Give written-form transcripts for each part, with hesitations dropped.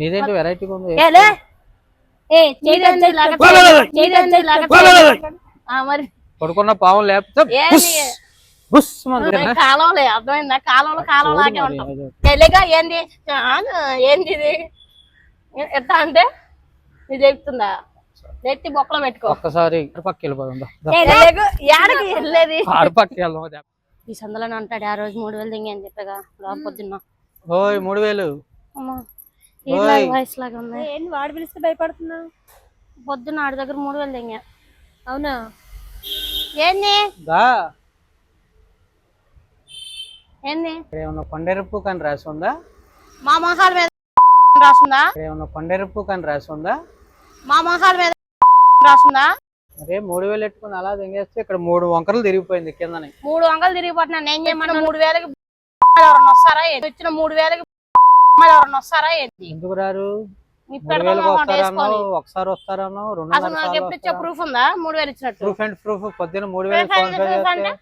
నీదేంటి వెరైటీగా ఉంది. మరి పడుకున్న పాము లేకపోతే కాలంలో అర్థమైందా? కాలంలో కాలంలాగే ఉంటాం. తెలియగా ఏంది ఏంది ఇది ఎట్లా అంటే ఇది చెప్తుందా? నెత్తి బొక్కలో పెట్టుకో. ఒక్కసారి పక్క వెళ్ళిపోతుందా? ఏడకి వెళ్ళేది పక్క వెళ్దాం. ఈ సందులోనే అంటాడు. ఆ రోజు 3000 దింగి అని చెప్పగా పొద్దున్న. ఓయ్ 3000 వయసు లాగా ఉంది. ఏంటి వాడు పిలిస్తే భయపడుతున్నా? పొద్దున్న ఆడి దగ్గర 3000 దింగా. అవునా? ఏంది ఏంది ఏమన్నా కొండెరుపు కానీ రాసి ఉందా? మా మొహాల మీద రాసిందా? ఏమన్నా కొండెరుపు కానీ రాసి ఉందా? మా మొహాల మీద రాసిందా? అరే 3000 ఎట్టుకుని అలా దింగేస్తే ఇక్కడ 3 వంకరలు తిరిగిపోయింది కిందని. 3 వంకలు తిరిగిపోతున్నా. నేను చేయమన్నా 3000కి ఎవరన్నా వస్తారా? వచ్చిన 3000కి ఎవరన్నా వస్తారా? ఎందుకు రారు? మీ 3000కి వస్తారన్నావు, ఒకసారి వస్తారన్నావు, 2 ప్రూఫ్ ఉందా? 3000 ఇచ్చినట్టు ప్రూఫ్ అండ్ ప్రూఫ్. పొద్దున్న 3000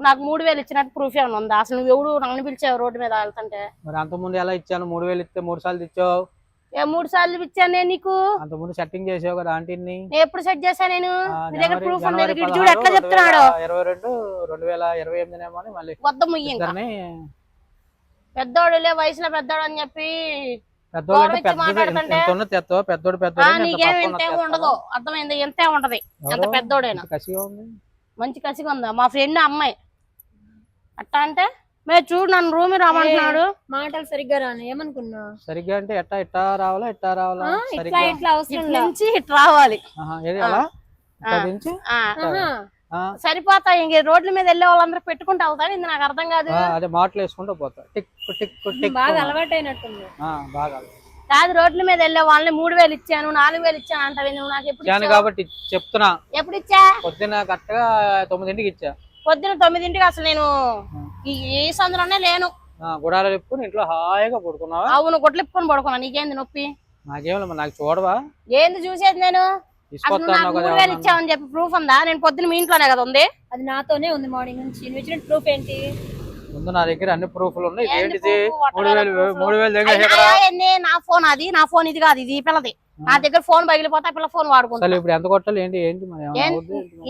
నాకు 3000 ఇచ్చినట్టు ప్రూఫ్ ఏమైనా ఉందా? అసలు నువ్వు ఎవడు నన్ను పిలిచావు రోడ్డు మీద వెళ్తుంటే? మరి అంతకుముందు ఎలా ఇచ్చాను? 3000 ఇస్తే 3 సార్లు ఇచ్చావు. 3 సార్లు ఇచ్చాను నేను నీకు. అంతకుముందు సెట్టింగ్ చేసావు కదా ఆంటీని. ఎప్పుడు సెట్ చేశా నేను? నీ దగ్గర ప్రూఫ్ ఉంది. చూడు ఎట్లా చెప్తున్నాడు. 22/2028 మళ్ళీ వద్ద ముయ్యి. పెద్దోడులే వయసులో పెద్దోడు అని చెప్పి నీకేం ఇంతే ఉండదు. అర్థమైంది? ఎంతే ఉంటది. ఎంత పెద్దోడైనా మంచి కసిగా ఉందా? మా ఫ్రెండ్ అమ్మాయి అట్టా అంటే మే చూడు నన్ను రూమ్ రామంటున్నాడు. మాటలు సరిగ్గా రాను. ఏమనుకున్నా? సరిగ్గా అంటే ఎట్టా రావాలా? ఎట్టా రావాలా? ఇట్లా అవసరం నుంచి ఇటు రావాలి. సరిపోతాయి. ఇంక రోడ్ల మీద వెళ్ళే వాళ్ళందరూ పెట్టుకుంటూ వెళ్తాను. ఇది నాకు అర్థం కాదు. అదే మాటలు వేసుకుంటూ పోతా. టిక్ టిక్ టిక్ బాగా అలవాటు అయినట్టుంది. బాగా కాదు, రోడ్ల మీద వెళ్ళే వాళ్ళని 3000 ఇచ్చాను 4000 ఇచ్చాను అంటావు. నువ్వు నాకు ఎప్పుడు ఇచ్చావు? కాబట్టి చెప్తున్నా. ఎప్పుడు ఇచ్చా? పొద్దున్న కరెక్ట్గా 9ంటికి ఇచ్చా. పొద్దున 9ంటికి. అసలు నేను ఈ సందులోనే లేను. గుడాలు చెప్పుకుని ఇంట్లో హాయిగా పడుకున్నావా? అవును, గుడ్లిప్పుకొని పడుకున్నా. నీకేంది నొప్పి? నాకేమో నాకు చూడవా? ఏంది చూసేది? నేను 3000 ఇచ్చావని చెప్పి ప్రూఫ్ ఉందా? నేను పొద్దున మీ ఇంట్లోనే కదా ఉంది. అది నాతోనే ఉంది మార్నింగ్ నుంచి. నువ్వు ఇచ్చిన ప్రూఫ్ ఏంటి? ముందు నా దగ్గర అన్ని ప్రూఫ్లు ఉన్నాయి. ఏంటిది? 3000 నా ఫోన్. అది నా ఫోన్. ఇది కాదు, ఇది పిల్లది. నా దగ్గర ఫోన్ పగిలిపోతే పిల్ల ఫోన్ వాడుకుంటా. ఇప్పుడు ఎంత కొట్టాలి? ఏంటి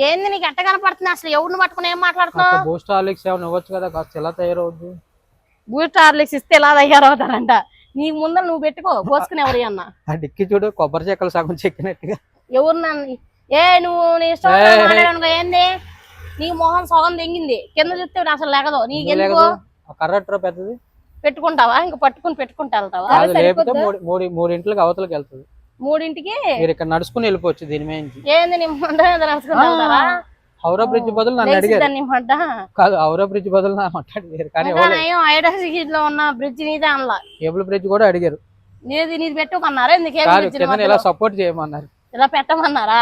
ఏంది నీకు ఎట్ట కనపడుతుంది? అసలు ఎవరిని పట్టుకుని ఏం మాట్లాడుతున్నావు? బూస్ట్ హార్లిక్స్ ఏమైనా ఇవ్వచ్చు కదా? కాస్త ఎలా తయారవుద్ది? బూస్ట్ హార్లిక్స్ ఇస్తే ఎలా తయారవుతారంట? నీ ముందర నువ్వు పెట్టుకో పోసుకుని. ఎవరి అన్న డిక్కి చూడు, కొబ్బరి చెక్కలు సగం చెక్కినట్టుగా. ఎవరు నన్ను నువ్వు నీ ఇష్టం ఏంది? నీ మొహం సగం తెంగింది. కింద చూస్తే అసలు లేకదు. నీకెందుకు? కర్రట్రా పెద్దది పెట్టుకుంటావా? ఇంకా పట్టుకుని పెట్టుకుంటా వెళ్తావా? 3 అవతలకి వెళ్తుంది. 3ంటికి మీరు ఇక్కడ నడుచుకుని వెళ్ళిపోవచ్చు. దీని మీద ఏంది నీ మంట మీద నడుచుకుని వెళ్తారా? హౌరా బ్రిడ్జ్ బదులు నన్ను అడిగారు. కాదు, హౌరా బ్రిడ్జ్ బదులు నా మాట అడిగారు. కానీ లో ఉన్న బ్రిడ్జ్ నీదే అనలా. కేబుల్ బ్రిడ్జ్ కూడా అడిగారు. నీది పెట్టుకున్నారా? ఎందుకు ఇలా సపోర్ట్ చేయమన్నారు. ఇలా పెట్టమన్నారా?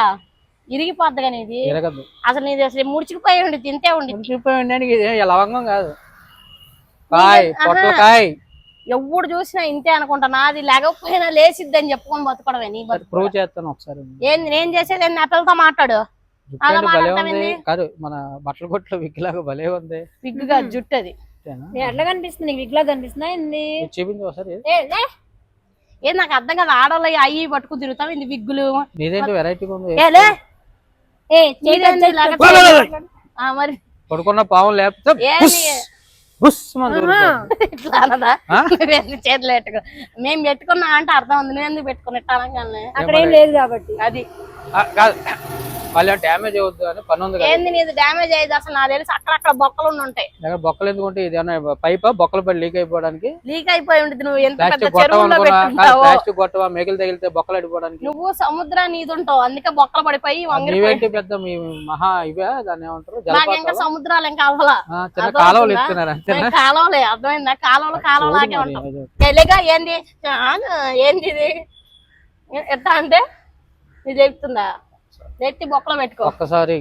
ఇరిగిపోద్ది కానీ ఇది అసలు నీది అసలు ముడిచిపోయి ఉండి తింటే ఉండి లవంగం కాదు, కాయ్ పొట్లకాయ్. ఎవడు చూసినా ఇంతే అనుకుంటా. నాది లేకపోయినా లేసిద్ది అని చెప్పుకొని బతుకోవడమే నీ బతుకు. ప్రూవ్ చేస్తాను ఒకసారి. ఏంది నేను చేసేది? నా పిల్లతో మాట్లాడు. కాదు, మన బట్టల కొట్లో విగ్ లాగా భలే ఉంది. విగ్ గా జుట్టు అది ఎట్లా కనిపిస్తుంది? నీకు విగ్ లాగా కనిపిస్తుందా? చూపించు ఒకసారి. ఏది నాకు అర్థం కదా. ఆడవాళ్ళు అయ్యి పట్టుకుని తిరుగుతాం. ఇది విగ్గులు. నీదేంటి వెరైటీగా ఉంది? మరి పడుకున్న పాము లేకపోతే ఇట్లా అనదా? చేతులు పెట్టుకో. మేము పెట్టుకున్నా అంటే అర్థం ఉంది. నువ్వు ఎందుకు పెట్టుకుని అనగానే అక్కడ ఏం లేదు కాబట్టి. అది మళ్ళీ డ్యామేజ్ అవుద్దు అని పని ఉంది. ఏంది నీది డ్యామేజ్ అయ్యేది? అసలు నాకు తెలిసి అక్కడ బొక్కలు ఉంటాయి. బొక్కలు ఎందుకు ఉంటాయి? ఇది ఏమన్నా పైపా? బొక్కలు పడి లీక్ అయిపోవడానికి. లీక్ అయిపోయి ఉంటుంది. నువ్వు ఎంత ప్లాస్టిక్ కొట్టవా? మేకలు తగిలితే బొక్కలు అడిపోవడానికి. నువ్వు సముద్రం నీది ఉంటావు, అందుకే బొక్కలు పడిపోయి ఇవేంటి పెద్ద మీ మహా ఇవే దాన్ని ఏమంటారు? ఇంకా సముద్రాలు ఇంకా అవ్వాలా? కాలువలు ఇస్తున్నారు అంతే. కాలువలే. అర్థమైందా? కాలువలాగే ఉంటాం. తెలియగా ఏంది ఏంది ఇది ఎట్లా అంటే ఇది చెప్తుందా? నెత్తి బొక్కలో పెట్టుకో. ఒక్కసారా?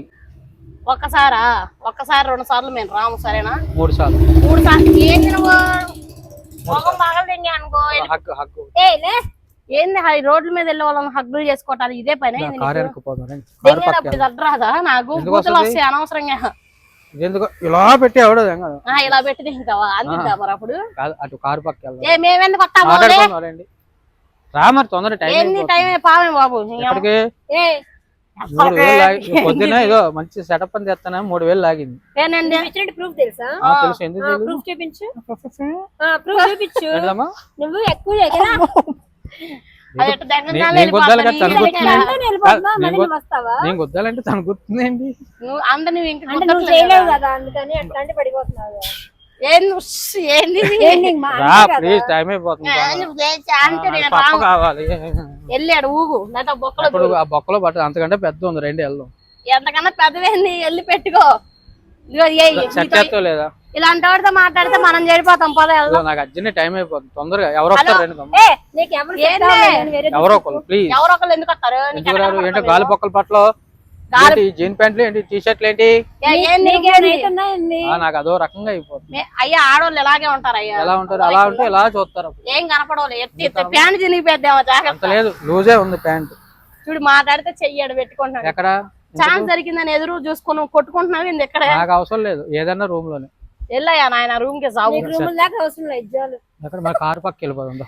2 సార్లు మేము రాము. సరేనా? 3 సార్లు. 3 సార్లు ఏంది? నువ్వు మొగం బాగా తింగి అనుకో. ఏంది రోడ్ల మీద వెళ్ళే వాళ్ళని హగ్గులు చేసుకోవటాలు ఇదే పని? రాదా? నాకు బూతులు వస్తాయి అనవసరంగా. ఇలా పెట్టి ఇలా పెట్టి తింటావా? అందిద్దా మరి అప్పుడు? అటు కారు పక్క మేమెందుకు వస్తాము? రా మరి తొందర టైం ఏంది టైం పావే బాబు ఇప్పటికే ఏ 3,000 లాగి పొద్దున్న ఏదో మంచి సెటప్ అని తెస్తాను 3,000 లాగింది. ఏనండి ఇచ్చినట్టు ప్రూఫ్ తెలుసా? తెలుసు ఎందుకు తెలియదు? ప్రూఫ్ చూపించు. ప్రూఫ్ చూపించు. ఏంటమ్మా? నువ్వు ఎక్కువ కదా నేను గుద్దాలి కదా తను గుర్తుంది. వెళ్ళిపోతున్నా మళ్ళీ నువ్వు వస్తావా? నేను గుద్దాలంటే తను గుర్తుందేంటి? నువ్వు అందరు నువ్వు ఇంకా అంటే నువ్వు చేయలేవు కదా అందుకని అట్లాంటి పడిపోతున్నావు. రా ప్లీజ్ టైం అయిపోతుంది. పప్పు కావాలి. వెళ్ళాడు ఊగు లేదా బొక్కలో ఇప్పుడు ఆ బొక్కలో పట్టు అంతకంటే పెద్ద ఉంది రండి వెళ్దాం. ఎంతకన్నా పెద్దవేంది వెళ్ళి పెట్టుకో. సెట్ చేస్తా లేదా ఇలాంటి వాడితో మాట్లాడితే మనం చెడిపోతాం. పద వెళ్దాం. నాకు అర్జెంట్ టైం అయిపోతుంది తొందరగా. ఎవరు వస్తారు రండి ఎవరో ఒకరు ప్లీజ్. ఎవరో ఒకళ్ళు ఎందుకు వస్తారు? ఎందుకు రారు? ఏంటో గాలి బొక్కల పట్ల జీన్ ప్యాంట్లు ఏంటి టీ షర్ట్లు ఏంటి నాకు అదో రకంగా అయిపోతుంది. అయ్యా ఆడవాళ్ళు ఎలాగే ఉంటారు అయ్యా. ఎలా ఉంటారు? అలా ఉంటే ఎలా చూస్తారు. ఏం కనపడవాలి ఎత్తి ప్యాంట్ చినిగిపోద్దామా జాగ్రత్త. అంత లేదు లూజే ఉంది ప్యాంట్. చూడు మాట్లాడితే చెయ్యాడు పెట్టుకుంటున్నాడు. ఎక్కడ ఛాన్స్ దొరికిందని ఎదురు చూసుకుని కొట్టుకుంటున్నావు ఏంది? ఎక్కడ? నాకు అవసరం లేదు ఏదన్నా రూమ్ లోనే. వెళ్ళయ్యా నాయన రూమ్ కి సాగు. ఎక్కడ మరి కారు పక్క వెళ్ళిపోతుందా?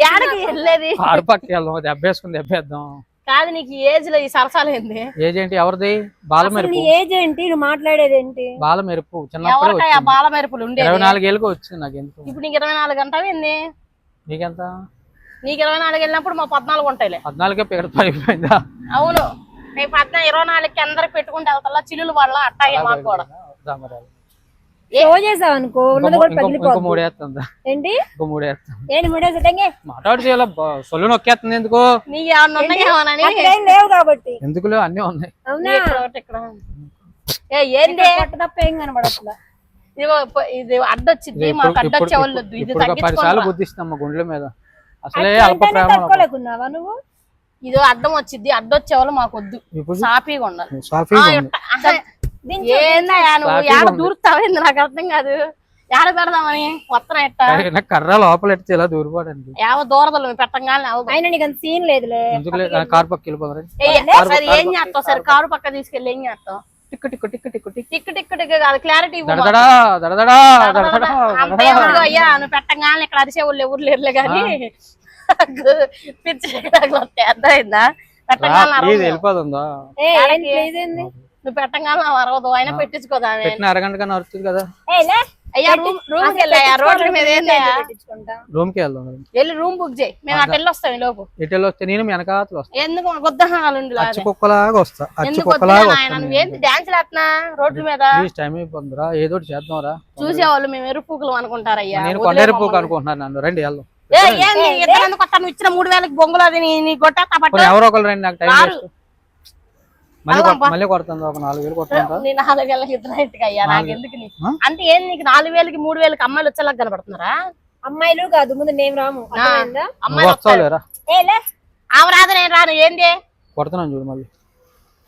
ఏడకి వెళ్ళేది కారు పక్క వెళ్దాం దెబ్బేసుకుని దెబ్బేద్దాం. కాదు నీకు ఏజ్ లో ఈ సరసాలు ఏంది? ఏజ్ ఏంటి ఎవరిది? బాల మెరుపు. ఏజ్ ఏంటి నువ్వు మాట్లాడేది ఏంటి? బాల మెరుపు చిన్నప్పుడు ఎవరికయ్యా బాల మెరుపులు ఉండేది? 24 ఏళ్ళకి వచ్చింది నాకు. ఎందుకు ఇప్పుడు నీకు 24 అంటావు ఏంది? నీకెంత? నీకు 24 వెళ్ళినప్పుడు మా 14 ఉంటాయిలే. 14కే పికట్ అయిపోయిందా? అవును మేము 24కి అందరికి పెట్టుకుంటే వెళ్తా చిల్లుల వల్ల అట్టాగే మాకు కూడా. అనుకో ఉన్నది కూడా మూడేస్తుందా ఏంటి? మూడేస్తాం ఏంటి మూడేసే మాట్లాడు చేయాల సొల్లు నొక్కేస్తుంది ఎందుకు? నీకు ఏమన్నా ఉన్నాయేమోనని. లేవు కాబట్టి ఎందుకు లేవు అన్నీ ఉన్నాయి. అవునా? ఏంటి తప్ప ఏం కనబడట్లా. ఇది అడ్డొచ్చింది మాకు అడ్డొచ్చే వాళ్ళు. ఇది 10 సార్లు బుద్ధిస్తాం గుండెల మీద. అసలే అల్ప ప్రేమ. తట్టుకోలేకున్నావా నువ్వు? ఇది అడ్డం వచ్చింది అడ్డొచ్చే వాళ్ళు మాకు వద్దు. సాఫీగా ఉండాలి. ఏందయ్యా నువ్వు ఏడ దూరుతావేంది నాకు అర్థం కాదు. ఏడ పెడదామని వస్తున్నా ఎట్టా కర్ర లోపల ఎట్టి ఇలా దూరిపోవడానికి ఏవో దూరదలు పెట్టంగానే అయినా నీకు అంత సీన్ లేదులే. ఎందుకు లేదు? కారు పక్క వెళ్ళిపోతారు. సరే ఏం చేస్తావు? సరే కారు పక్క తీసుకెళ్ళి ఏం చేస్తావు? టిక్కు టిక్కు టిక్కు టిక్కు టిక్కు టిక్కు టిక్కు కాదు క్లారిటీ అయ్యా నువ్వు పెట్టంగానే ఇక్కడ అరిసే ఊళ్ళు ఎవరు లేరులే కానీ పిచ్చి అర్థమైందా? పెట్టంగానే వెళ్ళిపోతుందా? నువ్వు పెట్టంగానే అరవదు అయినా పెట్టించుకోదా? అరగంట కన్నా అరుస్తుంది కదా. అయ్యా రూమ్ కి వెళ్ళా రోడ్ల మీద రూమ్ కి వెళ్దాం. వెళ్ళి రూమ్ బుక్ చేయి మేము అటు వెళ్ళి వస్తాం. ఈ లోపు ఇటు వస్తే నేను వెనకాతలు వస్తాను. ఎందుకు గొద్దహాలు కుక్కలాగా వస్తా. నువ్వేంటి డాన్స్ లేస్తున్నా రోడ్ల మీద? టైం అయిపోతుందిరా ఏదో చెప్దాం రా. చూసేవాళ్ళు మేము ఎరుపుకులు అనుకుంటారయ్యా. నేను కొన్నేరు పూకు అనుకుంటున్నాను. నన్ను రండి వెళ్దాం. నువ్వు ఇచ్చిన 3,000కి బొంగులు అది నీ గొట్ట ఎవరో ఒకరు రండి నాకు టైం వేస్ట్. మళ్ళీ కొడుతుంది ఒక 4,000 కొడుతుందా? 4,000 ఇద్దరు అయ్యా నాకు ఎందుకు అంటే ఏం నీకు 4,000కి 3,000కి అమ్మాయిలు వచ్చేలాగా కనపడుతున్నారా? అమ్మాయిలు కాదు ముందు నేను రాము. అమ్మాయిలు ఆమె రాదు నేను రాను. ఏంది కొడుతున్నాను చూడు మళ్ళీ.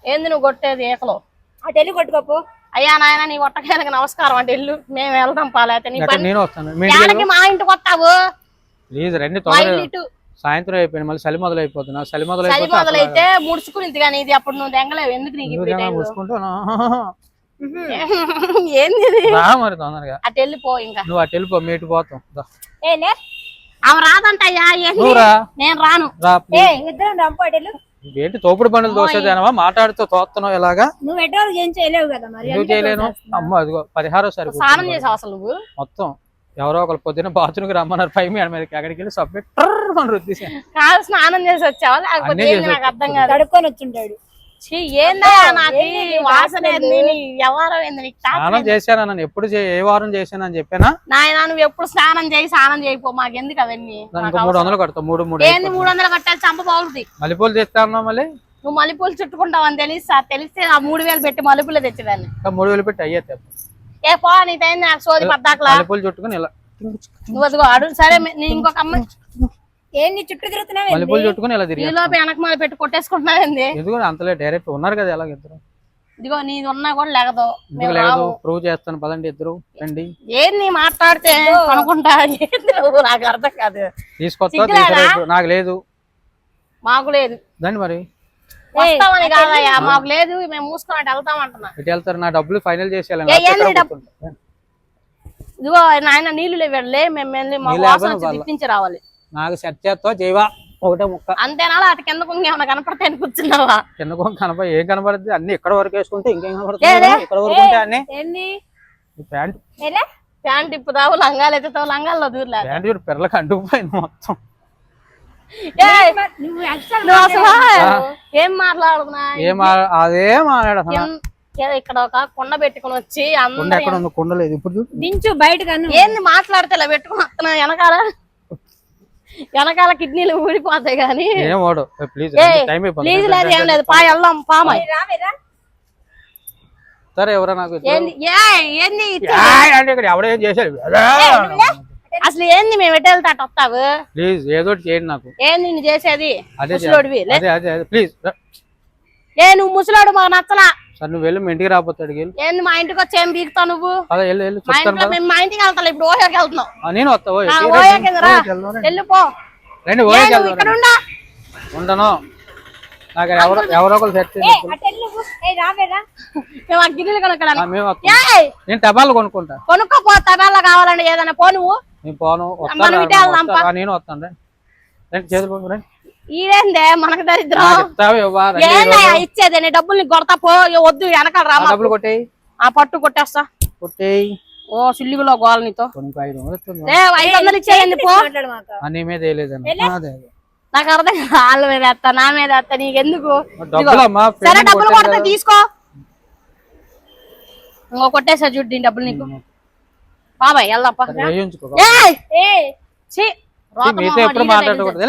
ఏంది నువ్వు కొట్టేది ఏకలో? అటు వెళ్ళి కొట్టుకోపో. అయ్యా నాయన నీ ఒట్టకాయలకు నమస్కారం అంటే ఇల్లు మేము వెళ్దాం పాలైతే నేను వస్తాను. మా ఇంటికి వస్తావు ప్లీజ్ రండి తొందరగా. సాయంత్రం అయిపోయింది మళ్ళీ చలి మొదలైపోతున్నా. చలి మొదలైతే ముడుచుకుని కానీ ఇది అప్పుడు నువ్వు దెంగలేవు. ఎందుకు నీకు ముడుచుకుంటాను? ఏంది మరి తొందరగా అటు వెళ్ళిపో. ఇంకా నువ్వు అటు వెళ్ళిపో మేటు పోతాం. ఆమె రాదంటయ్యా. నేను రాను. ఇద్దరం రంపాటలు ఏంటి తోపుడు బండ్లు దోసేదేనవా? మాట్లాడుతూ తోస్తున్నావు ఎలాగా? నువ్వు ఎటో ఏం చేయలేవు కదా మరి. ఎందుకు చేయలేను? అమ్మ అదిగో 16వ సారి స్నానం చేసావు అసలు నువ్వు? మొత్తం ఎవరో ఒకరు పొద్దున్న బాత్రూమ్ కి రమ్మన్నారు. 5 మీటర్ మీదకి అక్కడికి వెళ్ళి సబ్మిట్ కాదు స్నానం చేసి వచ్చావా లేకపోతే నాకు అర్థం కాదు. కడుక్కొని వచ్చింటాడు. ఏందా నాకు వాసన వ్యవహారం ఏంది? స్నానం చేశాను ఎప్పుడు ఏ వారం చేశానని చెప్పానా? నాయన నువ్వు ఎప్పుడు స్నానం చేయి స్నానం చేయపో మాకెందుకు అవన్నీ. 300 కడతావు. 300 కట్టాలి చంప బాగుంది. మల్లెపూలు తెస్తాను మళ్ళీ నువ్వు మల్లెపూలు చుట్టుకుంటావు అని తెలిస్తే ఆ 3,000 పెట్టి మల్లెపూలు తెచ్చేదాన్ని. 3,000 పెట్టి అయ్యే ఏ పో నీతైంది నాకు సోది పద్దాకలా. మల్లెపూలు చుట్టుకుని ఇలా నువ్వు అదిగో అడుగు. సరే నేను ఇంకొక అమ్మాయి ఏంది చుట్టూ తిరుగుతున్నావు? మల్లెపూలు చుట్టుకుని ఇలా తిరిగి వెనక మళ్ళీ పెట్టి కొట్టేసుకుంటున్నావేంది? ఎందుకు అంతలే డైరెక్ట్ ఉన్నారు కదా ఎలాగ ఇద్దరు. ఇదిగో నీది ఉన్నా కూడా లేకదు. ప్రూవ్ చేస్తాను పదండి ఇద్దరు రండి. ఏంది మాట్లాడితే అనుకుంటా నాకు అర్థం కాదు. తీసుకొస్తా నాకు లేదు మాకు లేదు దండి మరి వస్తామని కాదయ్యా మాకు లేదు. మేము మూసుకున్నట్టు వెళ్తామంటున్నా. ఇటు వెళ్తారు నా డబ్బులు ఫైనల్ చేసేయాలి. ఇదిగో నాయన నీళ్లు లేవే మేము వెళ్ళి మా వాసన తిప్పించి రావాలి. నాకు సెట్ చేస్తావు చేయవా ఒకటే ముక్క అంతేనా అటు కింద ఏమన్నా కనపడతాయని కూర్చున్నావా? కింద కనపడి ఏం కనపడుతుంది అన్ని ఇక్కడ వరకు వేసుకుంటే ఇంకేం కనపడుతుంది ఇక్కడ వరకు ఉంటే అన్ని ఏంది ప్యాంట్ ఎలా ప్యాంట్ ఇప్పుతావు లంగాలు ఎత్తుతావు లంగాల్లో దూరలేదు. ప్యాంట్ చూడు పిల్లలకి అంటుకుపోయింది మొత్తం. నువ్వు ఎక్స్ట్రా నువ్వు అసలు ఏం మాట్లాడుతున్నా? అదే మాట్లాడు అసలు. ఇక్కడ ఒక కొండ పెట్టుకుని వచ్చి కొండ అందరూ ఎక్కడ ఉంది? కొండ లేదు ఇప్పుడు చూడు. దించు బయటకు ఏంది మాట్లాడితే ఇలా పెట్టుకుని వస్తున్నా వెనకాల కిడ్నీలు ఊడిపోతాయి కానీ. ఏం వాడు ప్లీజ్ టైం ప్లీజ్ లేదు ఏం లేదు పా వెళ్దాం పామ. రావేరా సరే ఎవరా నాకు ఏంది ఏంది అంటే ఇక్కడ ఎవడేం చేశాడు అసలు ఏంది మేము ఎటు వెళ్తే అటు వస్తావు? ప్లీజ్ ఏదో ఒకటి చేయండి నాకు. ఏంది నిన్ను చేసేది? అదే ముసలోడివి లే. అదే ప్లీజ్ నువ్వు ముసలోడు మాకు నచ్చలా. సార్ నువ్వు వెళ్ళి మీ ఇంటికి రాబోతాడు ఏంది మా ఇంటికి వచ్చి ఏం బీగుతావు నువ్వు? అదే వెళ్ళు వెళ్ళు మా ఇంట్లో మేము మా ఇంటికి వెళ్తాం ఇప్పుడు ఓయోకి వెళ్తున్నాం. నేను వస్తా ఓయోకి వెళ్ళిపో. రండి ఓయోకి నువ్వు ఇక్కడ ఉండా. ఉండను నాకు ఎవరో ఒకరు సెట్ చేయండి. రావేరా మేము ఆ గిన్నెలు కొనుక్కోడానికి. మేము వస్తాం. నేను టబాలు కొనుక్కుంటా. కొనుక్కోపో తబాలా కావాలండి ఏదైనా పో నువ్వు. నేను పోను మనం ఇటే వెళ్దాం పా. నేను వస్తాను రండి చేతులు రండి. ఇదేందే మనకు దరిద్రం. ఇస్తావా ఏందా ఇచ్చేది? నీ డబ్బులు నీకు కొడతా పో. వద్దు వెనకాల రా. డబ్బులు కొట్టేయి. ఆ పట్టు కొట్టేస్తా. కొట్టేయి. ఓ సిల్లిగులో గోల నీతో. 500 ఇచ్చేయండి పో. నీ మీద వేయలేదండి. నాకు అర్థం కాదు. వాళ్ళ మీద వేస్తా నా మీద వేస్తా నీకెందుకు? డబ్బులమ్మా సరే డబ్బులు కొడతా తీసుకో. ఇంకో కొట్టేసా చూడు దీని డబ్బులు నీకు. బాబాయ్ వెళ్దాపా. మీతో ఎప్పుడు మాట్లాడకూడదు.